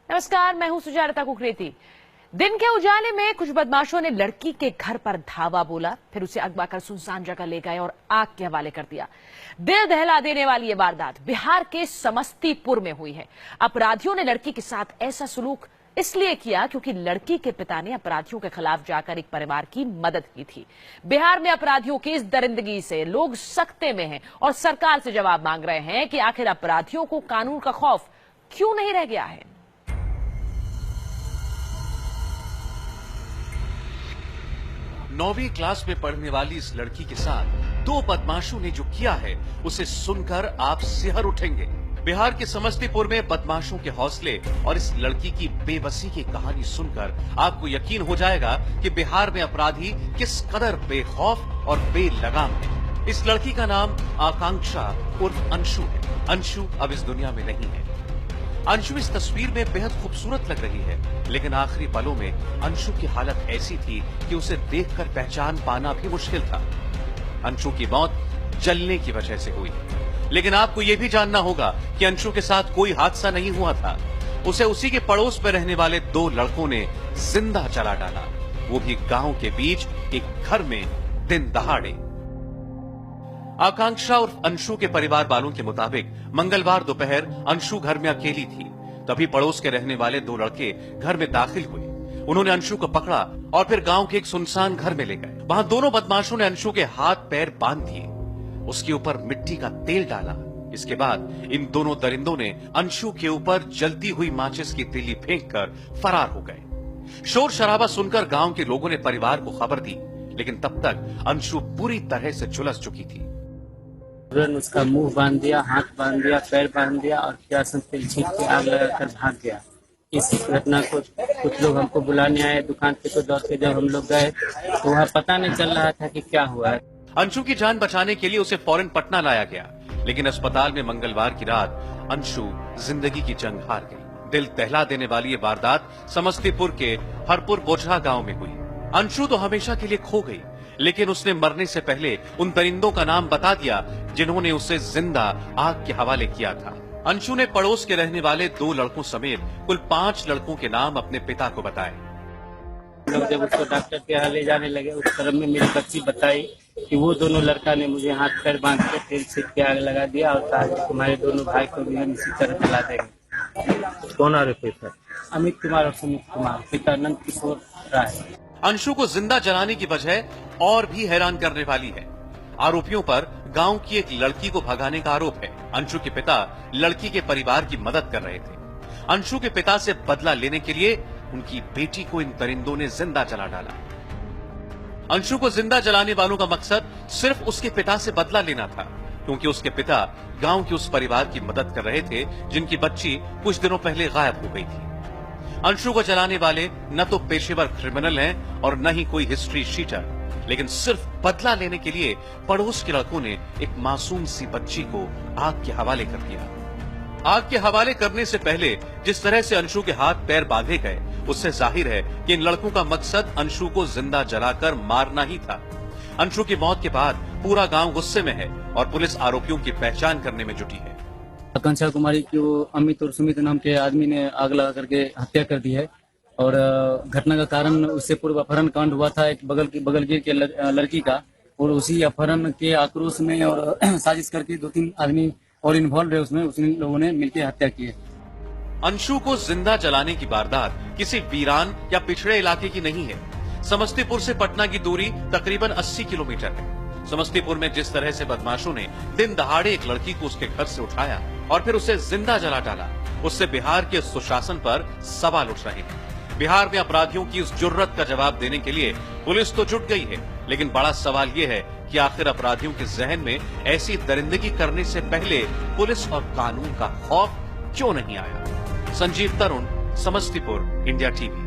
नमस्कार, मैं हूं सुजाता कुकरेती। दिन के उजाले में कुछ बदमाशों ने लड़की के घर पर धावा बोला, फिर उसे अगवा कर सुनसान जगह ले गए और आग के हवाले कर दिया। दिल दहला देने वाली ये वारदात बिहार के समस्तीपुर में हुई है। अपराधियों ने लड़की के साथ ऐसा सलूक इसलिए किया क्योंकि लड़की के पिता ने अपराधियों के खिलाफ जाकर एक परिवार की मदद की थी। बिहार में अपराधियों की इस दरिंदगी से लोग सख्ते में हैं और सरकार से जवाब मांग रहे हैं कि आखिर अपराधियों को कानून का खौफ क्यों नहीं रह गया है। 9वीं क्लास में पढ़ने वाली इस लड़की के साथ दो बदमाशों ने जो किया है उसे सुनकर आप सिहर उठेंगे। बिहार के समस्तीपुर में बदमाशों के हौसले और इस लड़की की बेबसी की कहानी सुनकर आपको यकीन हो जाएगा कि बिहार में अपराधी किस कदर बेखौफ और बेलगाम है। इस लड़की का नाम आकांक्षा उर्फ अंशु है। अंशु अब इस दुनिया में नहीं है। अंशु इस तस्वीर में बेहद खूबसूरत लग रही है, लेकिन आखिरी पलों में अंशु की हालत ऐसी थी कि उसे देखकर पहचान पाना भी मुश्किल था। अंशु की मौत जलने की वजह से हुई, लेकिन आपको यह भी जानना होगा कि अंशु के साथ कोई हादसा नहीं हुआ था। उसे उसी के पड़ोस में रहने वाले दो लड़कों ने जिंदा जला डाला, वो भी गांव के बीच एक घर में दिन दहाड़े। आकांक्षा और अंशु के परिवार वालों के मुताबिक मंगलवार दोपहर अंशु घर में अकेली थी। तभी पड़ोस के रहने वाले दो लड़के घर में दाखिल हुए। उन्होंने अंशु को पकड़ा और फिर गांव के एक सुनसान घर में ले गए। वहां दोनों बदमाशों ने अंशु के हाथ पैर बांध दिए, उसके ऊपर मिट्टी का तेल डाला। इसके बाद इन दोनों दरिंदों ने अंशु के ऊपर जलती हुई माचिस की तीली फेंककर फरार हो गए। शोर शराबा सुनकर गांव के लोगों ने परिवार को खबर दी, लेकिन तब तक अंशु पूरी तरह से झुलस चुकी थी। उसका मुंह बांध दिया, हाथ बांध दिया, पैर बांध दिया और किरासन तेल छींट के आग लगाकर भाग गया। इस घटना को कुछ लोग हमको बुलाने आए दुकान पे, तो दौड़ के जब हम लोग गए तो वहाँ पता नहीं चल रहा था कि क्या हुआ है। अंशु की जान बचाने के लिए उसे फौरन पटना लाया गया, लेकिन अस्पताल में मंगलवार की रात अंशु जिंदगी की जंग हार गई। दिल दहला देने वाली ये वारदात समस्तीपुर के हरपुर बोचहा गांव में हुई। अंशु तो हमेशा के लिए खो गई, लेकिन उसने मरने से पहले उन दरिंदों का नाम बता दिया जिन्होंने उसे जिंदा आग के हवाले किया था। अंशु ने पड़ोस के रहने वाले दो लड़कों समेत कुल 5 लड़कों के नाम अपने पिता को बताए। लोग जब उसको डॉक्टर के यहाँ ले जाने लगे, उस तरफ में मेरी बच्ची बताई कि वो दोनों लड़का ने मुझे हाथ पैर बांध के तेल छींट के आग लगा दिया और कहा कि तुम्हारे दोनों भाई को भी हम इसी तरह जला देंगे। कौन आरोपी था? अमित कुमार और सुमित कुमार, पिता नंद किशोर राय। अंशु को जिंदा जलाने की वजह और भी हैरान करने वाली है। आरोपियों पर गांव की एक लड़की को भगाने का आरोप है। अंशु के पिता लड़की के परिवार की मदद कर रहे थे। अंशु के पिता से बदला लेने के लिए उनकी बेटी को इन दरिंदों ने जिंदा जला डाला। अंशु को जिंदा जलाने वालों का मकसद सिर्फ उसके पिता से बदला लेना था, क्योंकि उसके पिता गांव के उस परिवार की मदद कर रहे थे जिनकी बच्ची कुछ दिनों पहले गायब हो गई थी। अंशु को जलाने वाले न तो पेशेवर क्रिमिनल हैं और न ही कोई हिस्ट्री शीटर, लेकिन सिर्फ बदला लेने के लिए पड़ोस के लड़कों ने एक मासूम सी बच्ची को आग के हवाले कर दिया। आग के हवाले करने से पहले जिस तरह से अंशु के हाथ पैर बांधे गए, उससे जाहिर है कि इन लड़कों का मकसद अंशु को जिंदा जलाकर मारना ही था। अंशु की मौत के बाद पूरा गांव गुस्से में है और पुलिस आरोपियों की पहचान करने में जुटी है। आकांक्षा कुमारी की वो अमित और सुमित नाम के आदमी ने आग लगा करके हत्या कर दी है और घटना का कारण उससे पूर्व अपहरण कांड हुआ था एक बगलगीर के लड़की का, और उसी अपहरण के आक्रोश में और साजिश करके 2-3 आदमी और इन्वॉल्व है उसमें, उन लोगों ने मिलकर हत्या की है। अंशु को जिंदा जलाने की वारदात किसी वीरान या पिछड़े इलाके की नहीं है। समस्तीपुर से पटना की दूरी तकरीबन 80 किलोमीटर है। समस्तीपुर में जिस तरह से बदमाशों ने दिन दहाड़े एक लड़की को उसके घर से उठाया और फिर उसे जिंदा जला डाला, उससे बिहार के सुशासन पर सवाल उठ रहे हैं। बिहार में अपराधियों की उस जुर्रत का जवाब देने के लिए पुलिस तो जुट गई है, लेकिन बड़ा सवाल ये है कि आखिर अपराधियों के जहन में ऐसी दरिंदगी करने से पहले पुलिस और कानून का खौफ क्यों नहीं आया। संजीव तरुण, समस्तीपुर, इंडिया टीवी।